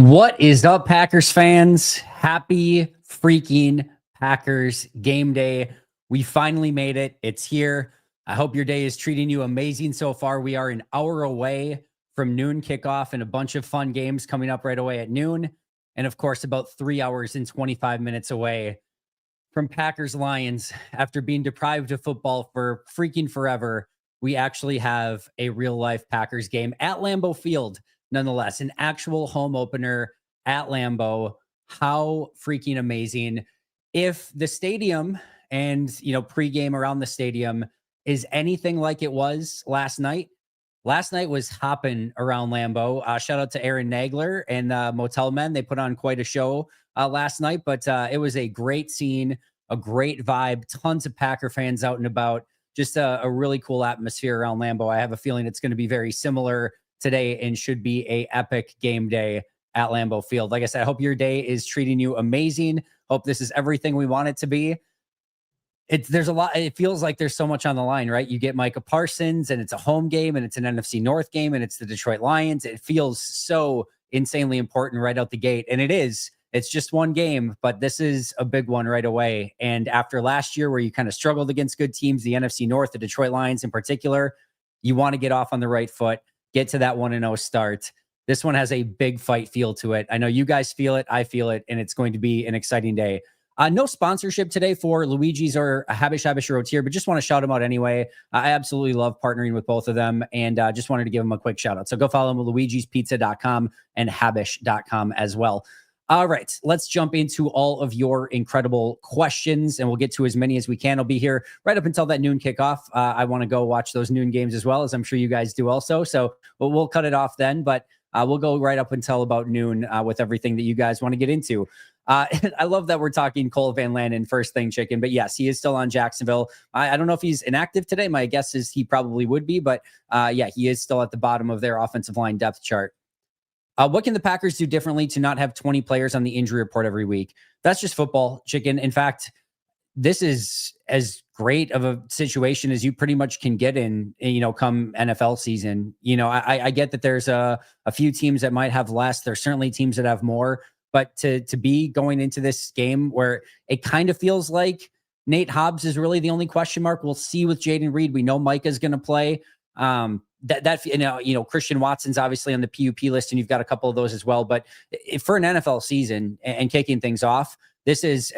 What is up, Packers fans? Happy freaking Packers game day. We finally made it. It's here. I hope your day is treating you amazing so far. We are an hour away from noon kickoff and a bunch of fun games coming up right away at noon. And of course, about 3 hours and 25 minutes away from Packers Lions. After being deprived of football for freaking forever, we actually have a real life Packers game at Lambeau Field. Nonetheless, an actual home opener at Lambeau. How freaking amazing. If the stadium and, pregame around the stadium is anything like it was last night was hopping around Lambeau. Shout out to Aaron Nagler and Motel Men. They put on quite a show last night, but it was a great scene, a great vibe, tons of Packer fans out and about, just a really cool atmosphere around Lambeau. I have a feeling it's going to be very similar today and should be a epic game day at Lambeau Field. Like I said, I hope your day is treating you amazing. Hope this is everything we want it to be. There's a lot. It feels like there's so much on the line, right? You get Micah Parsons and it's a home game and it's an NFC North game and it's the Detroit Lions. It feels so insanely important right out the gate. And it is. It's just one game, but this is a big one right away. And after last year where you kind of struggled against good teams, the NFC North, the Detroit Lions in particular, you want to get off on the right foot. Get to that 1-0 start. This one has a big fight feel to it. I know you guys feel it. I feel it. And it's going to be an exciting day. No sponsorship today for Luigi's or Habish Roads here, but just want to shout them out anyway. I absolutely love partnering with both of them and just wanted to give them a quick shout out. So go follow them at luigispizza.com and habish.com as well. All right, let's jump into all of your incredible questions, and we'll get to as many as we can. I'll be here right up until that noon kickoff. I want to go watch those noon games as well, as I'm sure you guys do also. So we'll cut it off then, but we'll go right up until about noon with everything that you guys want to get into. I love that we're talking Cole Van Lanen first thing, chicken, but yes, he is still on Jacksonville. I don't know if he's inactive today. My guess is he probably would be, but yeah, he is still at the bottom of their offensive line depth chart. What can the Packers do differently to not have 20 players on the injury report every week? That's just football, chicken. In fact, this is as great of a situation as you pretty much can get in, come NFL season. I get that there's a few teams that might have less. There's certainly teams that have more, but to be going into this game where it kind of feels like Nate Hobbs is really the only question mark. We'll see with Jaden Reed. We know Micah's going to play. Christian Watson's obviously on the PUP list, and you've got a couple of those as well. But for an NFL season and kicking things off, this is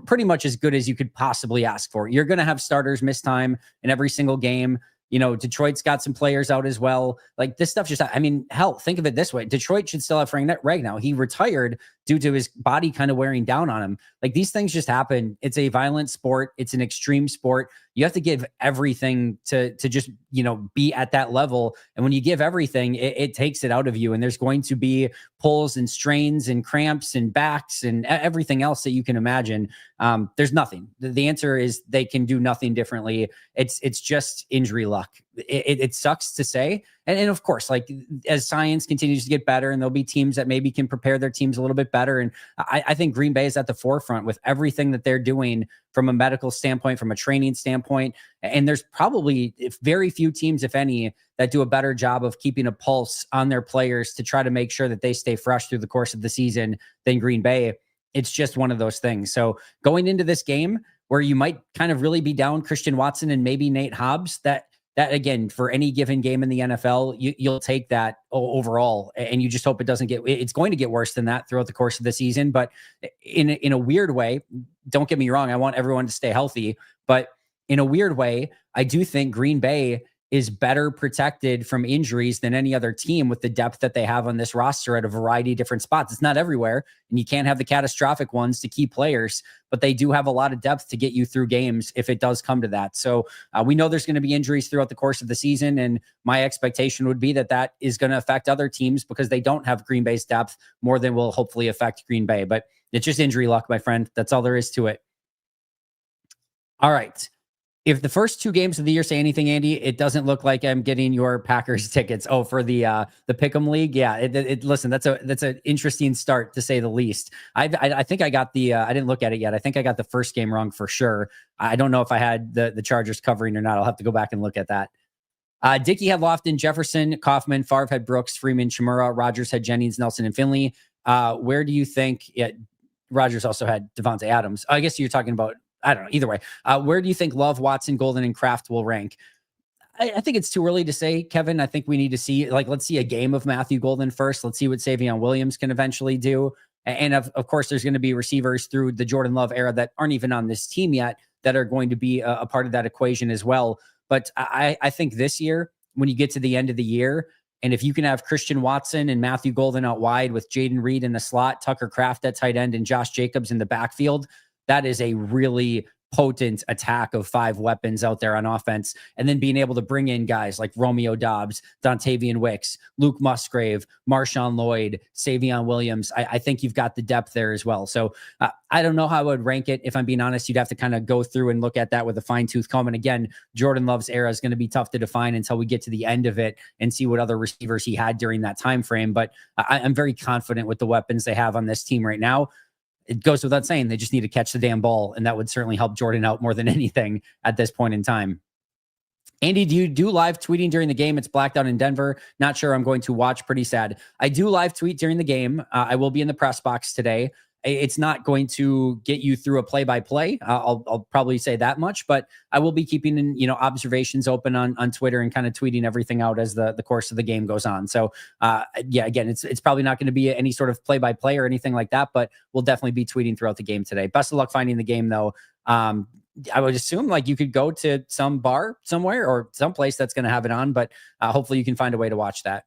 pretty much as good as you could possibly ask for. You're going to have starters miss time in every single game. Detroit's got some players out as well. Like this stuff hell, think of it this way. Detroit should still have Frank Ragnow. He retired due to his body kind of wearing down on him. Like these things just happen. It's a violent sport. It's an extreme sport. You have to give everything to just, be at that level. And when you give everything, it takes it out of you. And there's going to be pulls and strains and cramps and backs and everything else that you can imagine. There's nothing. The answer is they can do nothing differently. It's just injury luck. It sucks to say. And of course, like as science continues to get better and there'll be teams that maybe can prepare their teams a little bit better. And I think Green Bay is at the forefront with everything that they're doing from a medical standpoint, from a training standpoint. And there's probably very few teams, if any, that do a better job of keeping a pulse on their players to try to make sure that they stay fresh through the course of the season than Green Bay. It's just one of those things. So going into this game where you might kind of really be down Christian Watson and maybe Nate Hobbs, that again, for any given game in the NFL, you'll take that overall, and you just hope it's going to get worse than that throughout the course of the season. But in a weird way, don't get me wrong, I want everyone to stay healthy, but in a weird way, I do think Green Bay is better protected from injuries than any other team with the depth that they have on this roster at a variety of different spots. It's not everywhere, and you can't have the catastrophic ones to key players, but they do have a lot of depth to get you through games if it does come to that. So we know there's going to be injuries throughout the course of the season, and my expectation would be that is going to affect other teams because they don't have Green Bay's depth more than will hopefully affect Green Bay. But it's just injury luck, my friend. That's all there is to it. All right. If the first two games of the year say anything, Andy, it doesn't look like I'm getting your Packers tickets. Oh, for the Pick'em League, yeah. Listen, that's an interesting start to say the least. I think I got the. I didn't look at it yet. I think I got the first game wrong for sure. I don't know if I had the Chargers covering or not. I'll have to go back and look at that. Dickey had Lofton, Jefferson, Kaufman, Favre had Brooks, Freeman, Chimura, Rodgers had Jennings, Nelson, and Finley. Where do you think Rodgers also had Devontae Adams? I guess you're talking about, I don't know, either way. Where do you think Love, Watson, Golden, and Kraft will rank? I think it's too early to say, Kevin. I think we need to see, let's see a game of Matthew Golden first. Let's see what Savion Williams can eventually do. And of course, there's going to be receivers through the Jordan Love era that aren't even on this team yet that are going to be a part of that equation as well. But I think this year, when you get to the end of the year, and if you can have Christian Watson and Matthew Golden out wide with Jaden Reed in the slot, Tucker Kraft at tight end, and Josh Jacobs in the backfield, that is a really potent attack of 5 weapons out there on offense. And then being able to bring in guys like Romeo Dobbs, Dontavian Wicks, Luke Musgrave, Marshawn Lloyd, Savion Williams. I think you've got the depth there as well. So I don't know how I would rank it. If I'm being honest, you'd have to kind of go through and look at that with a fine tooth comb. And again, Jordan Love's era is going to be tough to define until we get to the end of it and see what other receivers he had during that time frame. But I'm very confident with the weapons they have on this team right now. It goes without saying, they just need to catch the damn ball, and that would certainly help Jordan out more than anything at this point in time. Andy, do you do live tweeting during the game? It's blacked out in Denver. Not sure I'm going to watch. Pretty sad. I do live tweet during the game. I will be in the press box today. It's not going to get you through a play-by-play. I'll probably say that much, but I will be keeping observations open on Twitter and kind of tweeting everything out as the course of the game goes on. So again, it's probably not going to be any sort of play-by-play or anything like that, but we'll definitely be tweeting throughout the game today. Best of luck finding the game though. I would assume you could go to some bar somewhere or someplace that's going to have it on, but hopefully you can find a way to watch that.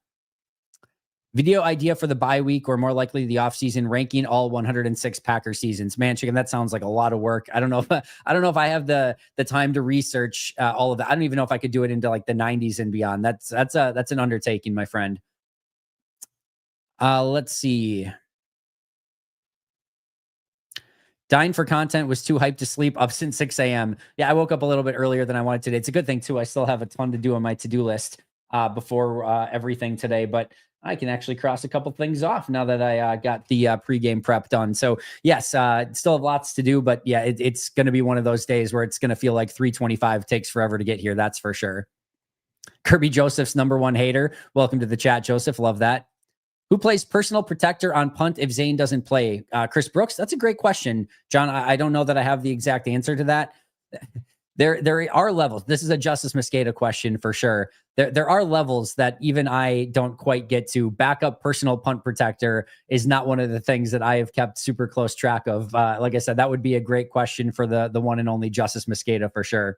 Video idea for the bye week, or more likely the offseason, ranking all 106 Packer seasons. Man, chicken, that sounds like a lot of work. I don't know if I have the time to research all of that. I don't even know if I could do it into the 90s and beyond. That's an undertaking, my friend. Let's see. Dying for content, was too hyped to sleep, up since 6 a.m. Yeah, I woke up a little bit earlier than I wanted today. It's a good thing too. I still have a ton to do on my to-do list before everything today, but I can actually cross a couple things off now that I got the pregame prep done. So yes, still have lots to do, but yeah, it's going to be one of those days where it's going to feel like 3:25 takes forever to get here. That's for sure. Kirby Joseph's #1 hater. Welcome to the chat, Joseph. Love that. Who plays personal protector on punt if Zane doesn't play? Chris Brooks. That's a great question, John. I don't know that I have the exact answer to that. There are levels. This is a Justice Mosqueda question for sure. There are levels that even I don't quite get to. Backup personal punt protector is not one of the things that I have kept super close track of. Like I said, that would be a great question for the one and only Justice Mosqueda for sure.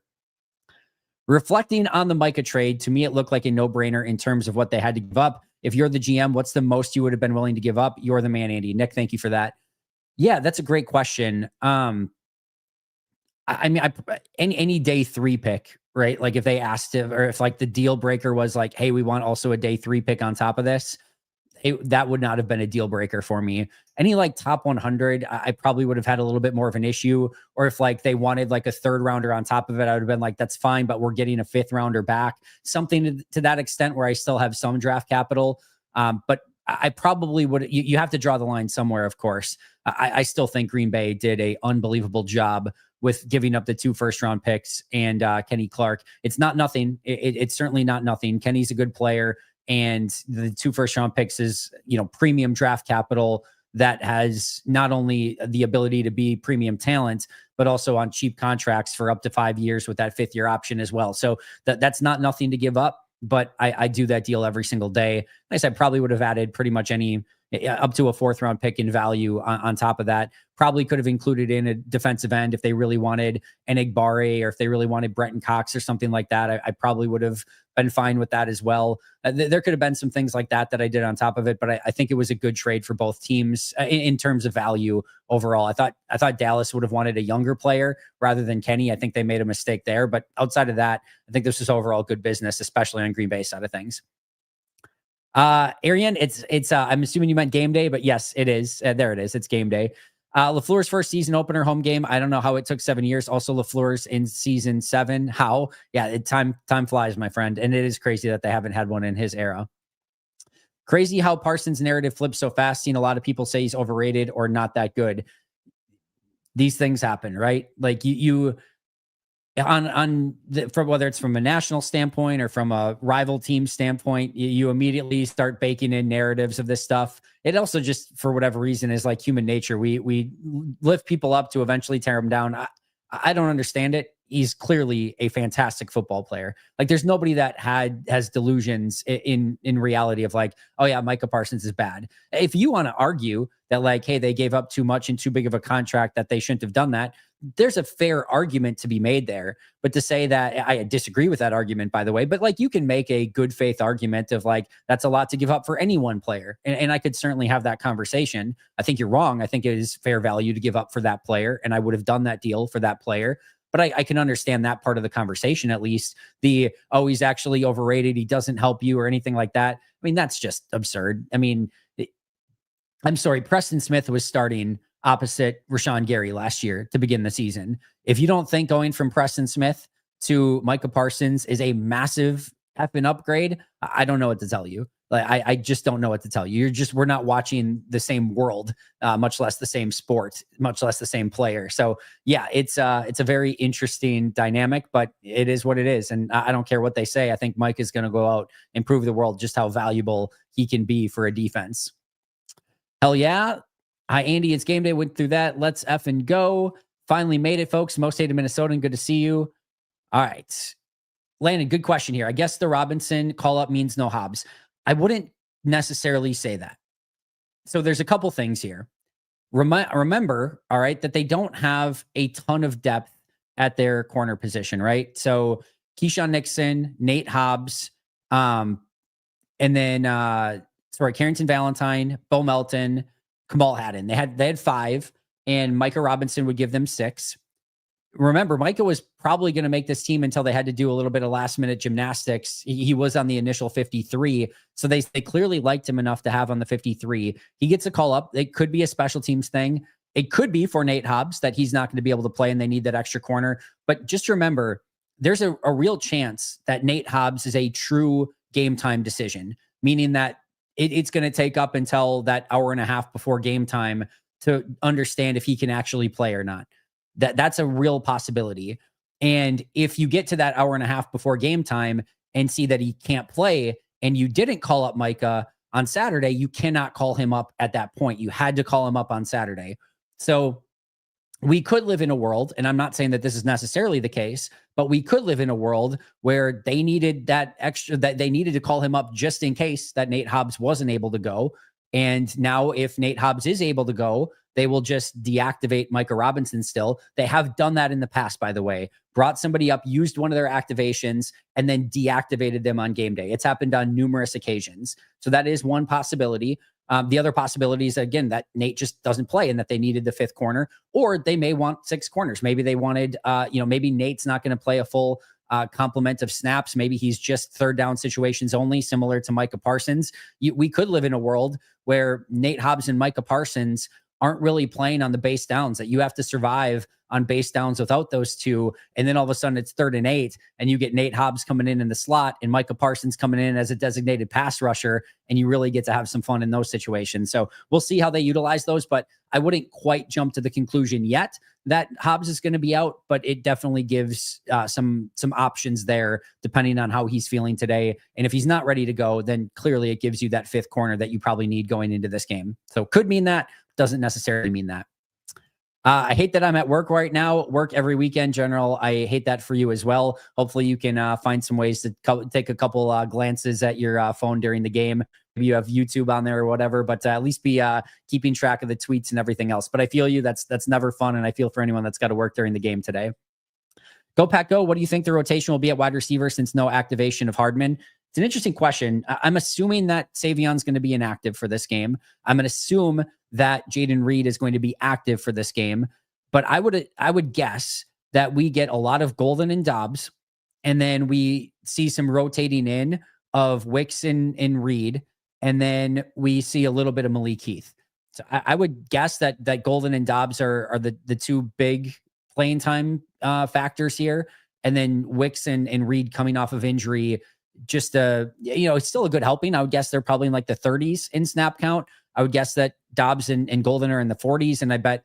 Reflecting on the Micah trade, to me, it looked like a no-brainer in terms of what they had to give up. If you're the GM, what's the most you would have been willing to give up? You're the man, Andy. Nick, thank you for that. Yeah, that's a great question. I mean, any day 3 pick, right? Like if they asked it, or if the deal breaker was like, hey, we want also a day 3 pick on top of this, that would not have been a deal breaker for me. Any top 100, I probably would have had a little bit more of an issue. Or if they wanted a 3rd rounder on top of it, I would have been like, that's fine, but we're getting a 5th rounder back. Something to that extent where I still have some draft capital. But I probably would. You have to draw the line somewhere, of course. I still think Green Bay did a unbelievable job with giving up the 2 first-round picks and Kenny Clark. It's not nothing. It's certainly not nothing. Kenny's a good player, and the 2 first-round picks is premium draft capital that has not only the ability to be premium talent, but also on cheap contracts for up to 5 years with that 5th-year option as well. So that's not nothing to give up. But I do that deal every single day. Like I said, probably would have added pretty much any up to a 4th round pick in value on top of that. Probably could have included in a defensive end if they really wanted an Igbare, or if they really wanted Brenton Cox or something like that. I probably would have been fine with that as well. There could have been some things like that I did on top of it, but I think it was a good trade for both teams in terms of value overall. I thought Dallas would have wanted a younger player rather than Kenny. I think they made a mistake there, but outside of that, I think this was overall good business, especially on Green Bay side of things. Arian, it's I'm assuming you meant game day, but yes, it is. There it is. It's game day. LaFleur's first season opener home game. I don't know how it took 7 years. Also, LaFleur's in season 7. How? Yeah, time flies, my friend. And it is crazy that they haven't had one in his era. Crazy how Parsons' narrative flips so fast. Seen a lot of people say he's overrated or not that good. These things happen, right? You from whether it's from a national standpoint or from a rival team standpoint, you immediately start baking in narratives of this stuff. It also just, for whatever reason, is like human nature. We lift people up to eventually tear them down. I don't understand it. He's clearly a fantastic football player. Like, there's nobody that has delusions in reality of like, oh yeah, Micah Parsons is bad. If you want to argue that like, hey, they gave up too much and too big of a contract that they shouldn't have done that, there's a fair argument to be made there. But to say that, I disagree with that argument, by the way, but like, you can make a good faith argument of like, that's a lot to give up for any one player. And I could certainly have that conversation. I think you're wrong. I think it is fair value to give up for that player. And I would have done that deal for that player. But I can understand that part of the conversation, at least. Oh, he's actually overrated, he doesn't help you or anything like that. I mean, that's just absurd. I mean, I'm sorry, Preston Smith was starting opposite Rashawn Gary last year to begin the season. If you don't think going from Preston Smith to Micah Parsons is a massive effing upgrade, I don't know what to tell you. Like, I just don't know what to tell you. We're not watching the same world, much less the same sport, much less the same player. So yeah, it's a very interesting dynamic, but it is what it is. And I don't care what they say. I think Mike is going to go out and prove the world just how valuable he can be for a defense. Hell yeah. Hi, Andy. It's game day. Went through that. Let's effing go. Finally made it, folks. Most hated Minnesota. Good to see you. All right. Landon, good question here. I guess the Robinson call-up means no Hobbs. I wouldn't necessarily say that. So there's a couple things here. Remember, all right, that they don't have a ton of depth at their corner position, right? So Keyshawn Nixon, Nate Hobbs, and then Carrington Valentine, Bo Melton, Kamal Haddon. They had 5, and Micah Robinson would give them 6. Remember, Micah was probably going to make this team until they had to do a little bit of last minute gymnastics. He was on the initial 53. So they clearly liked him enough to have on the 53. He gets a call up. It could be a special teams thing. It could be for Nate Hobbs that he's not going to be able to play and they need that extra corner. But just remember, there's a real chance that Nate Hobbs is a true game time decision, meaning that it's going to take up until that hour and a half before game time to understand if he can actually play or not. That's a real possibility. And if you get to that hour and a half before game time and see that he can't play and you didn't call up Micah on Saturday, you cannot call him up at that point. You had to call him up on Saturday. So we could live in a world, and I'm not saying that this is necessarily the case, but we could live in a world where they needed that they needed to call him up just in case that Nate Hobbs wasn't able to go. And now if Nate Hobbs is able to go, they will just deactivate Micah Robinson still. They have done that in the past, by the way. Brought somebody up, used one of their activations, and then deactivated them on game day. It's happened on numerous occasions. So that is one possibility. The other possibility is, again, that Nate just doesn't play and that they needed the 5th corner, or they may want 6 corners. Maybe they wanted, maybe Nate's not going to play a full complement of snaps. Maybe he's just 3rd down situations only, similar to Micah Parsons. We could live in a world where Nate Hobbs and Micah Parsons aren't really playing on the base downs, that you have to survive on base downs without those two. And then all of a sudden it's 3rd and 8 and you get Nate Hobbs coming in the slot and Micah Parsons coming in as a designated pass rusher. And you really get to have some fun in those situations. So we'll see how they utilize those, but I wouldn't quite jump to the conclusion yet that Hobbs is going to be out, but it definitely gives some options there depending on how he's feeling today. And if he's not ready to go, then clearly it gives you that 5th corner that you probably need going into this game. So could mean that, doesn't necessarily mean that. I hate that I'm at work right now. Work every weekend, General. I hate that for you as well. Hopefully you can find some ways to take a couple glances at your phone during the game. Maybe you have YouTube on there or whatever, but at least be keeping track of the tweets and everything else. But I feel you. That's never fun. And I feel for anyone that's got to work during the game today. Go Pack Go. What do you think the rotation will be at wide receiver since no activation of Hardman? It's an interesting question. I'm assuming that Savion's going to be inactive for this game. I'm going to assume that Jaden Reed is going to be active for this game. But I would guess that we get a lot of Golden and Dobbs, and then we see some rotating in of Wicks and Reed, and then we see a little bit of Malik Heath. So I would guess that Golden and Dobbs are the 2 big playing time factors here. And then Wicks and Reed coming off of injury, just it's still a good helping. I would guess they're probably in like the 30s in snap count. I would guess that Dobbs and Golden are in the 40s. And I bet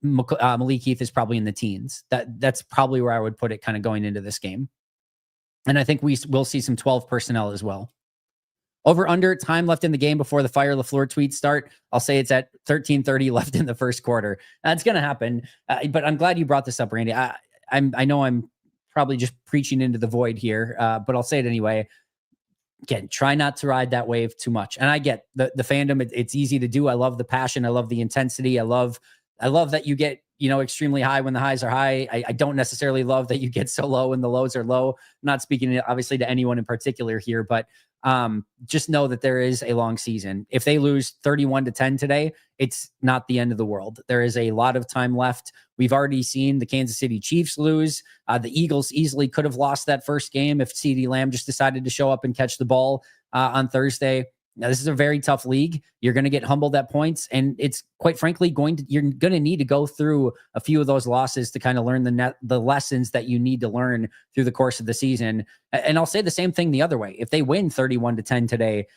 Malik Heath is probably in the teens. That's probably where I would put it kind of going into this game. And I think we will see some 12 personnel as well. Over under time left in the game before the Fire LaFleur tweets start. I'll say it's at 13:30 left in the first quarter. That's going to happen. But I'm glad you brought this up, Randy. I know I'm probably just preaching into the void here, but I'll say it anyway. Again, try not to ride that wave too much. And I get the fandom. It's easy to do. I love the passion. I love the intensity. I love that you get, extremely high when the highs are high. I don't necessarily love that you get so low when the lows are low. I'm not speaking obviously to anyone in particular here, but just know that there is a long season. If they lose 31-10 today, it's not the end of the world. There is a lot of time left. We've already seen the Kansas City Chiefs lose. The Eagles easily could have lost that first game if CeeDee Lamb just decided to show up and catch the ball on Thursday. Now, this is a very tough league. You're going to get humbled at points, and it's quite frankly you're going to need to go through a few of those losses to kind of learn the lessons that you need to learn through the course of the season. And I'll say the same thing the other way. If they win 31-10 today,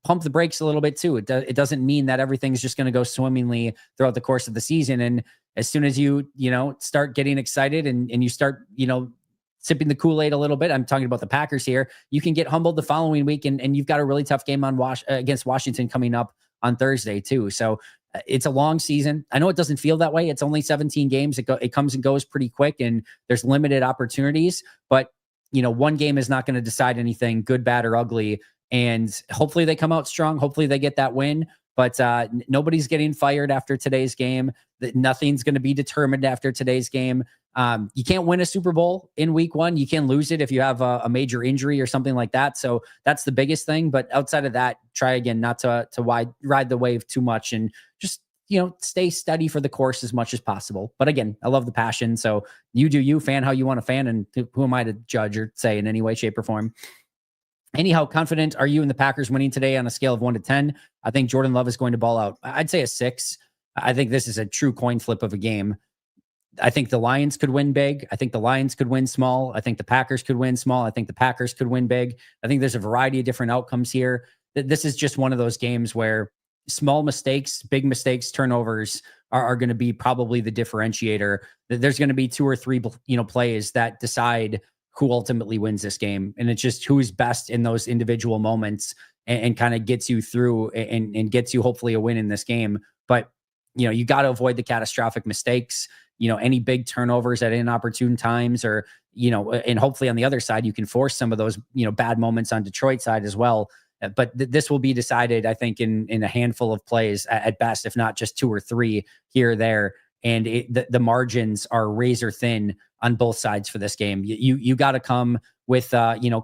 pump the brakes a little bit too. It doesn't mean that everything's just going to go swimmingly throughout the course of the season. And as soon as you start getting excited and you start, sipping the Kool-Aid a little bit, I'm talking about the Packers here, you can get humbled the following week, and you've got a really tough game against Washington coming up on Thursday too. So it's a long season. I know it doesn't feel that way. It's only 17 games. It comes and goes pretty quick, and there's limited opportunities, but one game is not going to decide anything, good, bad, or ugly. And hopefully they come out strong. Hopefully they get that win. But nobody's getting fired after today's game. Nothing's going to be determined after today's game. You can't win a Super Bowl in week one. You can lose it if you have a major injury or something like that. So that's the biggest thing. But outside of that, try again not to ride the wave too much, and just stay steady for the course as much as possible. But again, I love the passion. So you do you, fan how you want to fan, and who am I to judge or say in any way, shape, or form? Anyhow, confident are you in the Packers winning today on a scale of 1 to 10? I think Jordan Love is going to ball out. I'd say a 6. I think this is a true coin flip of a game. I think the Lions could win big. I think the Lions could win small. I think the Packers could win small. I think the Packers could win big. I think there's a variety of different outcomes here. This is just one of those games where small mistakes, big mistakes, turnovers are going to be probably the differentiator. There's going to be 2 or 3, plays that decide who ultimately wins this game. And it's just who's best in those individual moments and kind of gets you through and gets you hopefully a win in this game. But, you got to avoid the catastrophic mistakes, any big turnovers at inopportune times, or, and hopefully on the other side, you can force some of those, bad moments on Detroit's side as well. But this will be decided, I think, in a handful of plays at best, if not just 2 or 3 here or there. And the margins are razor thin on both sides for this game. You got to come with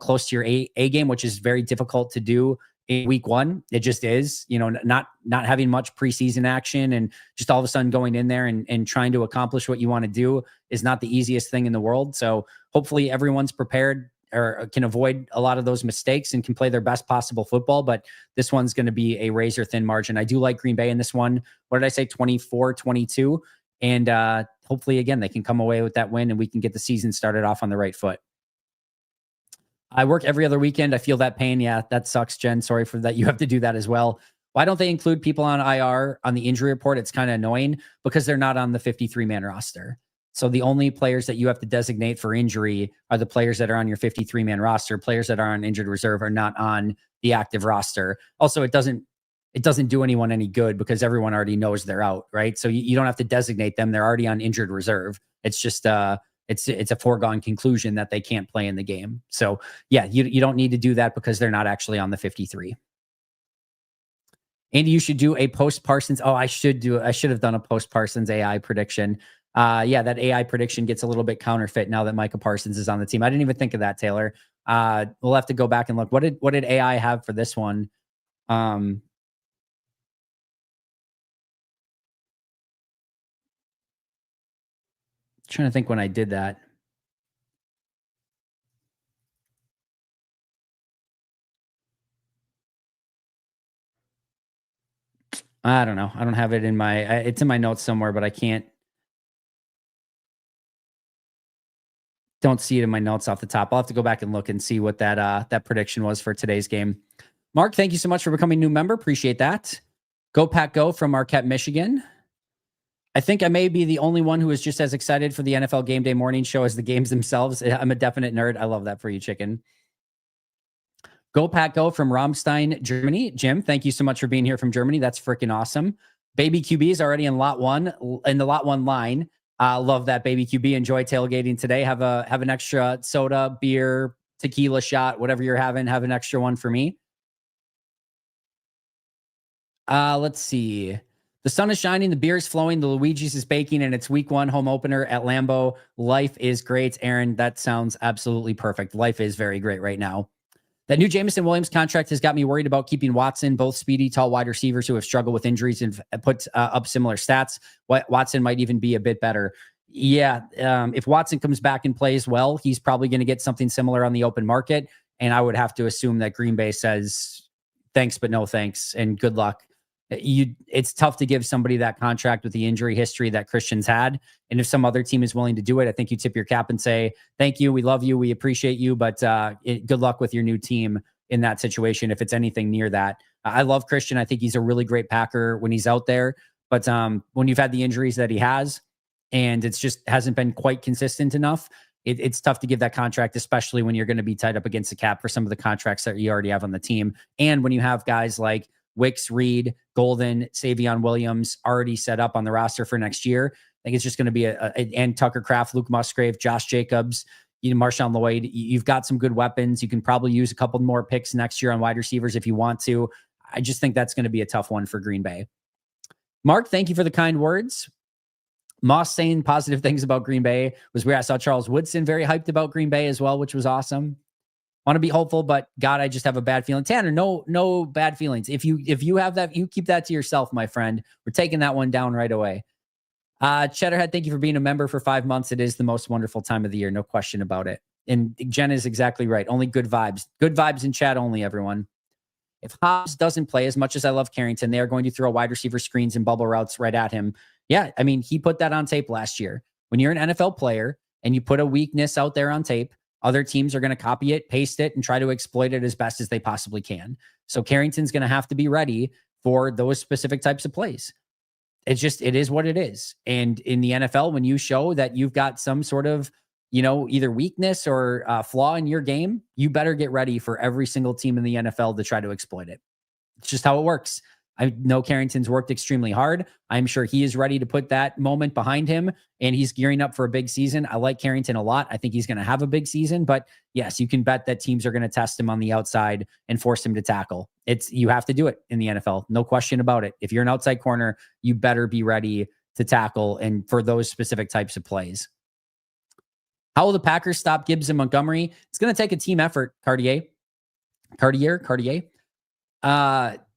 close to your A game, which is very difficult to do in week one. It just is, not having much preseason action, and just all of a sudden going in there and trying to accomplish what you want to do is not the easiest thing in the world. So hopefully everyone's prepared or can avoid a lot of those mistakes and can play their best possible football. But this one's going to be a razor thin margin. I do like Green Bay in this one. What did I say? 24-22. And hopefully, again, they can come away with that win and we can get the season started off on the right foot. I work every other weekend. I feel that pain. Yeah, that sucks, Jen. Sorry for that. You have to do that as well. Why don't they include people on IR on the injury report? It's kind of annoying because they're not on the 53-man roster. So the only players that you have to designate for injury are the players that are on your 53-man roster. Players that are on injured reserve are not on the active roster. Also, it doesn't do anyone any good because everyone already knows they're out, right? So you don't have to designate them. They're already on injured reserve. It's just it's a foregone conclusion that they can't play in the game. So yeah, you don't need to do that because they're not actually on the 53. Andy, you should do a post Parsons. Oh, I should have done a post Parsons AI prediction. Yeah, that AI prediction gets a little bit counterfeit now that Micah Parsons is on the team. I didn't even think of that, Taylor. We'll have to go back and look. What did AI have for this one? Trying to think when I did that. I don't know. I don't have it in it's in my notes somewhere, but I don't see it in my notes off the top. I'll have to go back and look and see what that prediction was for today's game. Mark, thank you so much for becoming a new member. Appreciate that. Go Pack Go from Marquette, Michigan. I think I may be the only one who is just as excited for the NFL Game Day morning show as the games themselves. I'm a definite nerd. I love that for you, chicken. Go Pack Go from Ramstein, Germany. Jim, thank you so much for being here from Germany. That's freaking awesome. Baby QB is already in lot 1, in the lot 1 line. Love that, Baby QB. Enjoy tailgating today. Have an extra soda, beer, tequila shot, whatever you're having. Have an extra one for me. Let's see. The sun is shining, the beer is flowing, the Luigi's is baking, and it's week 1 home opener at Lambeau. Life is great, Aaron. That sounds absolutely perfect. Life is very great right now. That new Jameson Williams contract has got me worried about keeping Watson, both speedy, tall wide receivers who have struggled with injuries and put up similar stats. Watson might even be a bit better. Yeah, if Watson comes back and plays well, he's probably going to get something similar on the open market. And I would have to assume that Green Bay says, thanks, but no thanks, and good luck. It's tough to give somebody that contract with the injury history that Christian's had. And if some other team is willing to do it, I think you tip your cap and say, thank you. We love you. We appreciate you. But good luck with your new team in that situation. If it's anything near that, I love Christian. I think he's a really great Packer when he's out there. But when you've had the injuries that he has, and it's just hasn't been quite consistent enough, it's tough to give that contract, especially when you're going to be tied up against the cap for some of the contracts that you already have on the team. And when you have guys like Wicks, Reed, Golden, Savion Williams already set up on the roster for next year, I think it's just going to be and Tucker Kraft, Luke Musgrave, Josh Jacobs, Marshawn Lloyd. You've got some good weapons. You can probably use a couple more picks next year on wide receivers if you want to. I just think that's going to be a tough one for Green Bay. Mark, thank you for the kind words. Moss saying positive things about Green Bay was where I saw Charles Woodson very hyped about Green Bay as well, which was awesome. Want to be hopeful, but God, I just have a bad feeling. Tanner, no bad feelings. If you have that, you keep that to yourself, my friend. We're taking that one down right away. Cheddarhead, thank you for being a member for 5 months. It is the most wonderful time of the year. No question about it. And Jen is exactly right. Only good vibes. Good vibes in chat only, everyone. If Hobbs doesn't play, as much as I love Carrington, they are going to throw wide receiver screens and bubble routes right at him. Yeah, I mean, he put that on tape last year. When you're an NFL player and you put a weakness out there on tape, other teams are going to copy it, paste it, and try to exploit it as best as they possibly can. So Carrington's going to have to be ready for those specific types of plays. It is what it is. And in the NFL, when you show that you've got some sort of, either weakness or flaw in your game, you better get ready for every single team in the NFL to try to exploit it. It's just how it works. I know Carrington's worked extremely hard. I'm sure he is ready to put that moment behind him, and he's gearing up for a big season. I like Carrington a lot. I think he's going to have a big season, but yes, you can bet that teams are going to test him on the outside and force him to tackle. You have to do it in the NFL. No question about it. If you're an outside corner, you better be ready to tackle and for those specific types of plays. How will the Packers stop Gibbs and Montgomery? It's going to take a team effort, Cartier.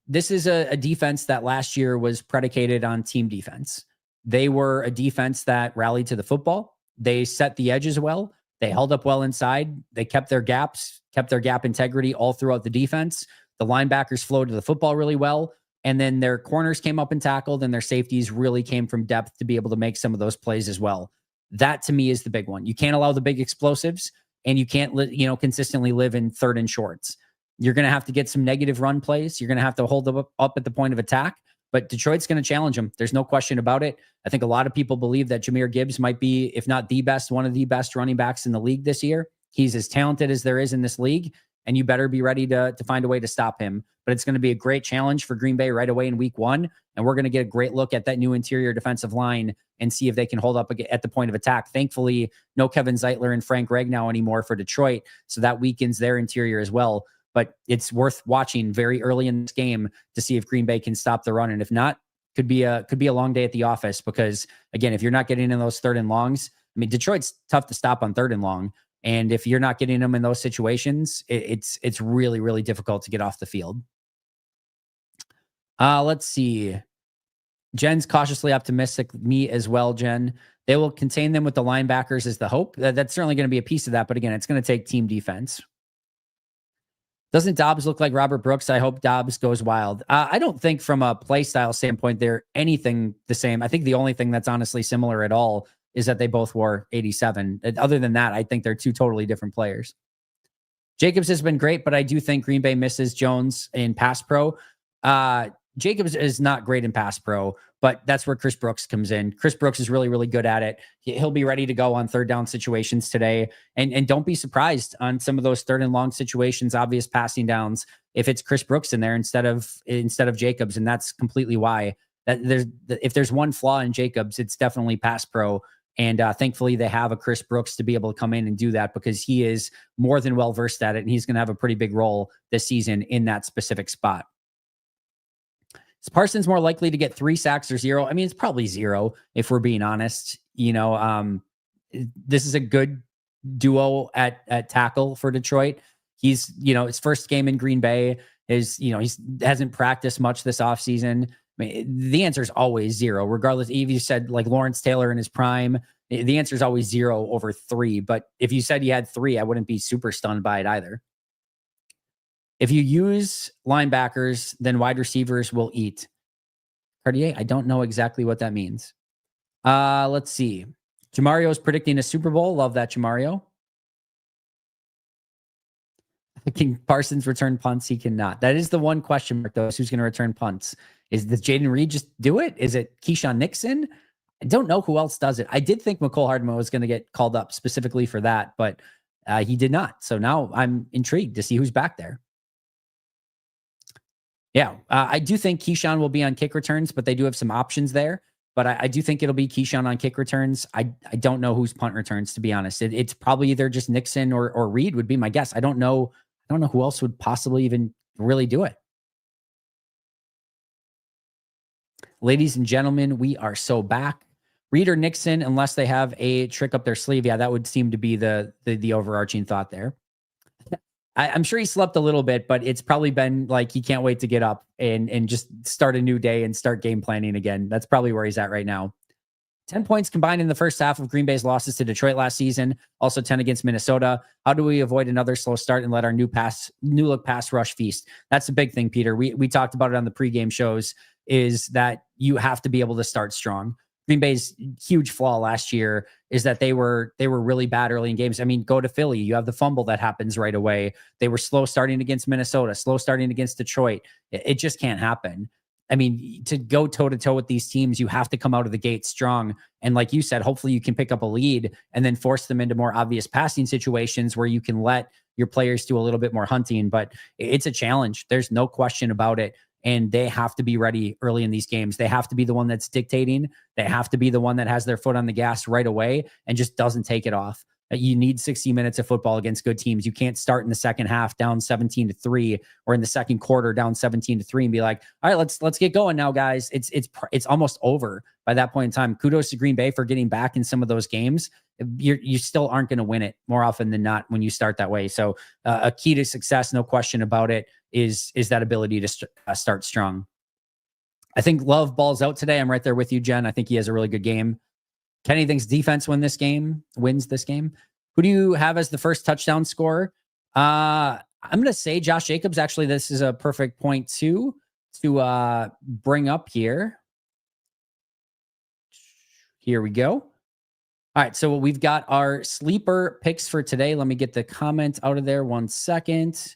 This is a defense that last year was predicated on team defense. They were a defense that rallied to the football. They set the edges well. They held up well inside. They kept their gaps, kept their gap integrity all throughout the defense. The linebackers flowed to the football really well. And then their corners came up and tackled, and their safeties really came from depth to be able to make some of those plays as well. That to me is the big one. You can't allow the big explosives, and you can't consistently live in third and shorts. You're going to have to get some negative run plays. You're going to have to hold them up at the point of attack, but Detroit's going to challenge them. There's no question about it. I think a lot of people believe that Jahmyr Gibbs might be, if not the best, one of the best running backs in the league this year. He's as talented as there is in this league, and you better be ready to find a way to stop him. But it's going to be a great challenge for Green Bay right away in week 1, and we're going to get a great look at that new interior defensive line and see if they can hold up at the point of attack. Thankfully, no Kevin Zeitler and Frank Ragnow anymore for Detroit, so that weakens their interior as well. But it's worth watching very early in this game to see if Green Bay can stop the run. And if not, could be a long day at the office, because again, if you're not getting in those third and longs, I mean, Detroit's tough to stop on third and long. And if you're not getting them in those situations, it's really, really difficult to get off the field. Let's see. Jen's cautiously optimistic. Me as well, Jen. They will contain them with the linebackers is the hope. That's certainly going to be a piece of that. But again, it's going to take team defense. Doesn't Dobbs look like Robert Brooks? I hope Dobbs goes wild. I don't think from a play style standpoint, they're anything the same. I think the only thing that's honestly similar at all is that they both wore 87. Other than that, I think they're two totally different players. Jacobs has been great, but I do think Green Bay misses Jones in pass pro. Jacobs is not great in pass pro, but that's where Chris Brooks comes in. Chris Brooks is really, really good at it. He'll be ready to go on third down situations today. And don't be surprised on some of those third and long situations, obvious passing downs, if it's Chris Brooks in there instead of Jacobs. And that's completely why. If there's one flaw in Jacobs, it's definitely pass pro. And thankfully, they have a Chris Brooks to be able to come in and do that, because he is more than well versed at it. And he's going to have a pretty big role this season in that specific spot. Is Parsons more likely to get 3 sacks or 0? I mean, it's probably 0 if we're being honest. This is a good duo at tackle for Detroit. He's, his first game in Green Bay is, he hasn't practiced much this offseason. I mean, the answer is always 0, regardless. If you said like Lawrence Taylor in his prime, the answer is always 0 over 3. But if you said you had 3, I wouldn't be super stunned by it either. If you use linebackers, then wide receivers will eat. Cartier, I don't know exactly what that means. Let's see. Jamario's predicting a Super Bowl. Love that, Jamario. Can Parsons return punts? He cannot. That is the one question mark, though, is who's going to return punts. Does Jaden Reed just do it? Is it Keyshawn Nixon? I don't know who else does it. I did think McCole Hardman was going to get called up specifically for that, but he did not. So now I'm intrigued to see who's back there. Yeah, I do think Keyshawn will be on kick returns, but they do have some options there. But I do think it'll be Keyshawn on kick returns. I don't know who's punt returns, to be honest. It's probably either just Nixon or Reed would be my guess. I don't know who else would possibly even really do it. Ladies and gentlemen, we are so back. Reed or Nixon, unless they have a trick up their sleeve. Yeah, that would seem to be the overarching thought there. I'm sure he slept a little bit, but it's probably been like he can't wait to get up and just start a new day and start game planning again. That's probably where he's at right now. 10 points combined in the first half of Green Bay's losses to Detroit last season, also 10 against Minnesota. How do we avoid another slow start and let our new look pass rush feast? That's a big thing, Peter. We talked about it on the pregame shows, is that you have to be able to start strong. Green Bay's huge flaw last year is that they were really bad early in games. I mean, go to Philly. You have the fumble that happens right away. They were slow starting against Minnesota, slow starting against Detroit. It just can't happen. I mean, to go toe-to-toe with these teams, you have to come out of the gate strong. And like you said, hopefully you can pick up a lead and then force them into more obvious passing situations where you can let your players do a little bit more hunting. But it's a challenge. There's no question about it. And they have to be ready early in these games. They have to be the one that's dictating. They have to be the one that has their foot on the gas right away and just doesn't take it off. You need 60 minutes of football against good teams. You can't start in the second half down 17-3 or in the second quarter down 17-3 and be like, all right, let's get going now, guys. It's almost over by that point in time. Kudos to Green Bay for getting back in some of those games. You still aren't going to win it more often than not when you start that way. So a key to success, no question about it, is that ability to start strong. I think Love balls out today. I'm right there with you, Jen. I think he has a really good game. Kenny thinks defense wins this game. Who do you have as the first touchdown scorer? I'm going to say Josh Jacobs. Actually, this is a perfect point to bring up here. Here we go. All right, so we've got our sleeper picks for today. Let me get the comment out of there 1 second.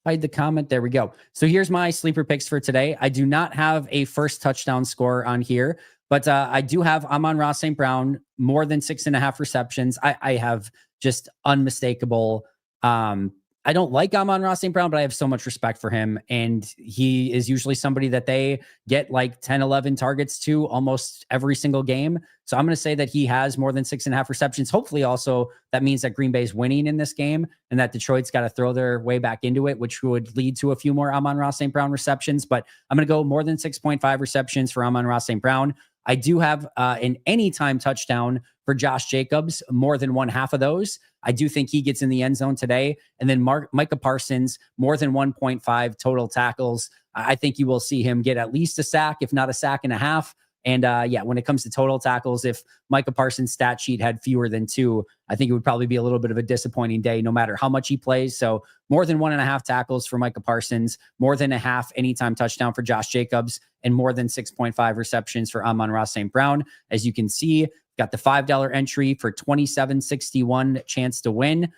Hide the comment. There we go. So here's my sleeper picks for today. I do not have a first touchdown score on here, but I do have Amon-Ra St. Brown, more than 6.5 receptions. I have just unmistakable. I don't like Amon-Ra St. Brown, but I have so much respect for him. And he is usually somebody that they get like 10, 11 targets to almost every single game. So I'm going to say that he has more than 6.5 receptions. Hopefully also that means that Green Bay's winning in this game and that Detroit's got to throw their way back into it, which would lead to a few more Amon-Ra St. Brown receptions. But I'm going to go more than 6.5 receptions for Amon-Ra St. Brown. I do have an anytime touchdown for Josh Jacobs, more than 1/2 of those. I do think he gets in the end zone today. And then Micah Parsons, more than 1.5 total tackles. I think you will see him get at least a sack, if not a sack and a half. And when it comes to total tackles, if Micah Parsons' stat sheet had fewer than 2, I think it would probably be a little bit of a disappointing day, no matter how much he plays. So more than 1.5 tackles for Micah Parsons, more than a half anytime touchdown for Josh Jacobs, and more than 6.5 receptions for Amon-Ra St. Brown. As you can see, got the $5 entry for $27.61 chance to win.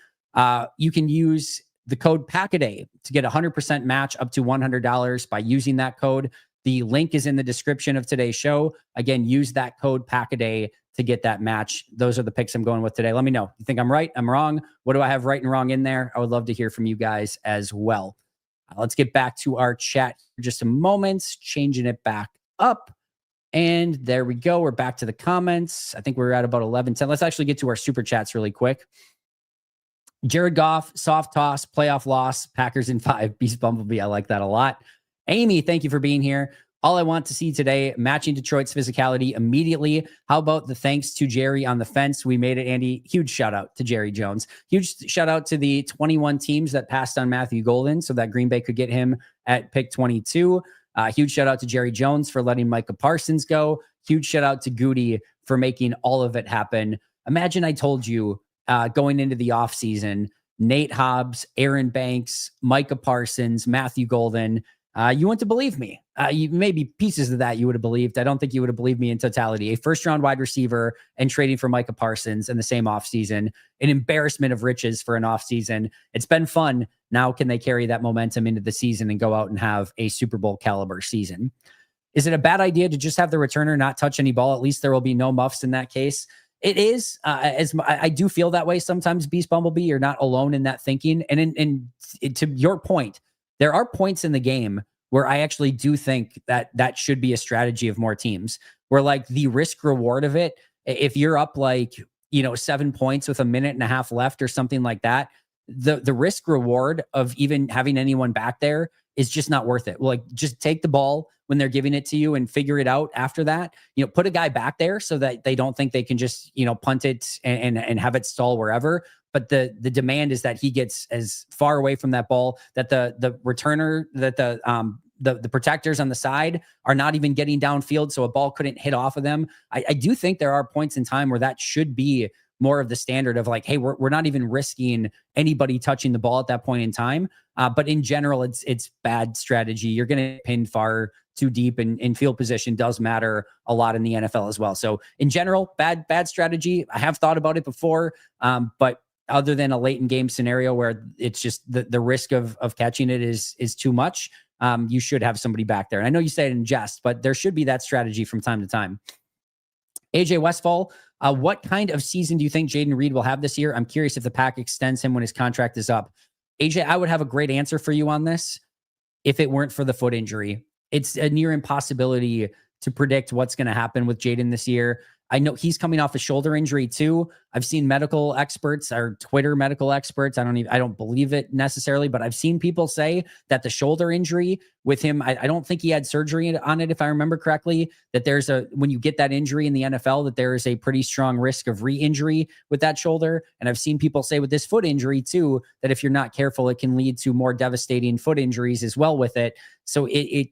You can use the code PACKADAY to get a 100% match up to $100 by using that code. The link is in the description of today's show. Again, use that code PACKADAY to get that match. Those are the picks I'm going with today. Let me know. You think I'm right? I'm wrong? What do I have right and wrong in there? I would love to hear from you guys as well. Let's get back to our chat for just a moment, changing it back up. And there we go. We're back to the comments. I think we're at about 11:10. Let's actually get to our super chats really quick. Jared Goff, soft toss, playoff loss, Packers in 5, Beast Bumblebee. I like that a lot. Amy, thank you for being here. All I want to see today, matching Detroit's physicality immediately. How about the thanks to Jerry on the fence? We made it, Andy. Huge shout out to Jerry Jones. Huge shout out to the 21 teams that passed on Matthew Golden so that Green Bay could get him at pick 22. Huge shout out to Jerry Jones for letting Micah Parsons go. Huge shout out to Goody for making all of it happen. Imagine I told you going into the offseason, Nate Hobbs, Aaron Banks, Micah Parsons, Matthew Golden. You wouldn't believe me. Maybe pieces of that you would have believed. I don't think you would have believed me in totality. A first-round wide receiver and trading for Micah Parsons in the same offseason. An embarrassment of riches for an offseason. It's been fun. Now can they carry that momentum into the season and go out and have a Super Bowl caliber season? Is it a bad idea to just have the returner not touch any ball? At least there will be no muffs in that case. It is. As I do feel that way sometimes, Beast Bumblebee. You're not alone in that thinking. And to your point, there are points in the game where I actually do think that that should be a strategy of more teams, where like the risk reward of it, if you're up like, 7 points with a minute and a half left or something like that, the risk reward of even having anyone back there is just not worth it. Like, just take the ball when they're giving it to you and figure it out after that. Put a guy back there so that they don't think they can just, punt it and have it stall wherever. But the demand is that he gets as far away from that ball, that the returner, that the protectors on the side are not even getting downfield, so a ball couldn't hit off of them. I do think there are points in time where that should be more of the standard of like, hey, we're not even risking anybody touching the ball at that point in time. But in general, it's bad strategy. You're going to pin far too deep, and field position does matter a lot in the NFL as well. So in general, bad strategy. I have thought about it before, but other than a late in game scenario where it's just the risk of catching it is too much, you should have somebody back there. And I know you say it in jest, but there should be that strategy from time to time. AJ Westfall, what kind of season do you think Jayden Reed will have this year? I'm curious if the pack extends him when his contract is up. AJ, I would have a great answer for you on this if it weren't for the foot injury. It's a near impossibility to predict what's going to happen with Jayden this year. I know he's coming off a shoulder injury too. I've seen medical experts or Twitter medical experts. I don't believe it necessarily, but I've seen people say that the shoulder injury with him, I don't think he had surgery on it, if I remember correctly, that when you get that injury in the NFL, that there is a pretty strong risk of re-injury with that shoulder. And I've seen people say with this foot injury too, that if you're not careful, it can lead to more devastating foot injuries as well with it. So it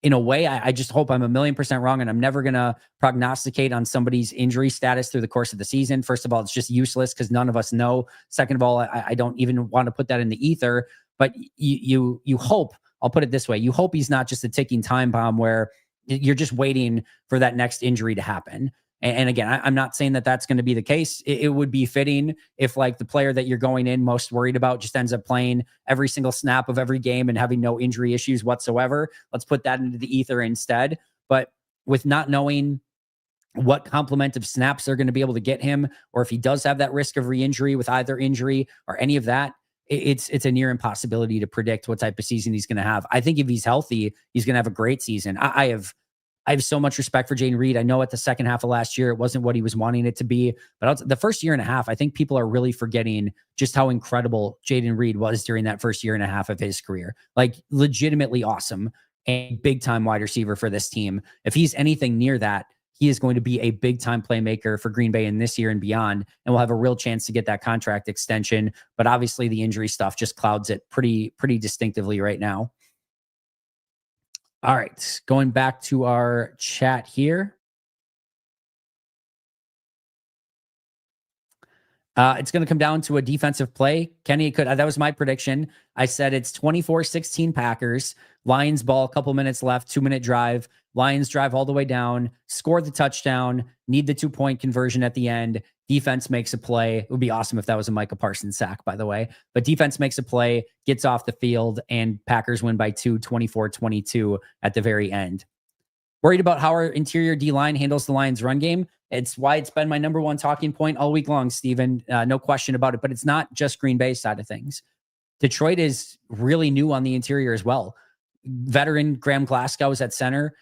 in a way, I just hope I'm 1,000,000% wrong, and I'm never going to prognosticate on somebody's injury status through the course of the season. First of all, it's just useless because none of us know. Second of all, I don't even want to put that in the ether, but you hope, I'll put it this way, you hope he's not just a ticking time bomb where you're just waiting for that next injury to happen. And again, I'm not saying that that's going to be the case. It would be fitting if like the player that you're going in most worried about just ends up playing every single snap of every game and having no injury issues whatsoever. Let's put that into the ether instead. But with not knowing what complement of snaps they're going to be able to get him, or if he does have that risk of re-injury with either injury or any of that, it's a near impossibility to predict what type of season he's going to have. I think if he's healthy, he's going to have a great season. I have so much respect for Jayden Reed. I know at the second half of last year, it wasn't what he was wanting it to be, but the first year and a half, I think people are really forgetting just how incredible Jayden Reed was during that first year and a half of his career. Like legitimately awesome and big time wide receiver for this team. If he's anything near that, he is going to be a big time playmaker for Green Bay in this year and beyond, and will have a real chance to get that contract extension. But obviously the injury stuff just clouds it pretty distinctively right now. All right, going back to our chat here. It's going to come down to a defensive play. Kenny that was my prediction. I said it's 24-16 Packers. Lions ball, a couple minutes left, 2-minute drive. Lions drive all the way down, score the touchdown, need the 2-point conversion at the end. Defense makes a play. It would be awesome if that was a Micah Parsons sack, by the way. But defense makes a play, gets off the field, and Packers win by 2, 24-22 at the very end. Worried about how our interior D-line handles the Lions run game. It's why it's been my number one talking point all week long, Steven. No question about it. But it's not just Green Bay's side of things. Detroit is really new on the interior as well. Veteran Graham Glasgow is at center.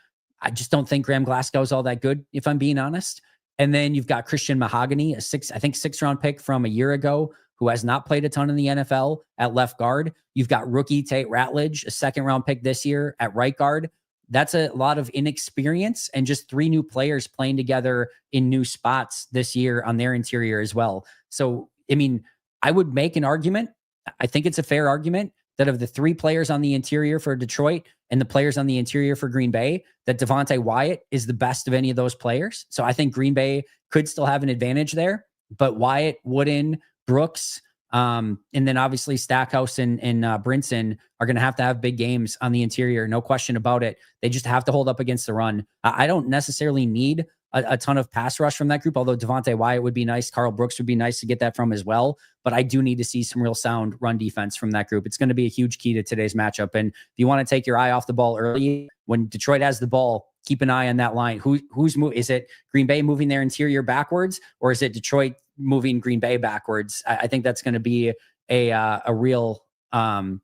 I just don't think Graham Glasgow is all that good, if I'm being honest. And then you've got Christian Mahogany, a six-round pick from a year ago, who has not played a ton in the NFL at left guard. You've got rookie Tate Ratledge, a second-round pick this year at right guard. That's a lot of inexperience and just 3 new players playing together in new spots this year on their interior as well. So, I mean, I would make an argument. I think it's a fair argument that of the 3 players on the interior for Detroit and the players on the interior for Green Bay, that Devonte Wyatt is the best of any of those players. So I think Green Bay could still have an advantage there, but Wyatt, Wooden, Brooks, and then obviously Stackhouse and Brinson are going to have big games on the interior. No question about it. They just have to hold up against the run. I don't necessarily need a ton of pass rush from that group, although Devonte Wyatt would be nice. Carl Brooks would be nice to get that from as well. But I do need to see some real sound run defense from that group. It's going to be a huge key to today's matchup. And if you want to take your eye off the ball early, when Detroit has the ball, keep an eye on that line. Who's moving? Is it Green Bay moving their interior backwards, or is it Detroit moving Green Bay backwards? I think that's going to be a real fun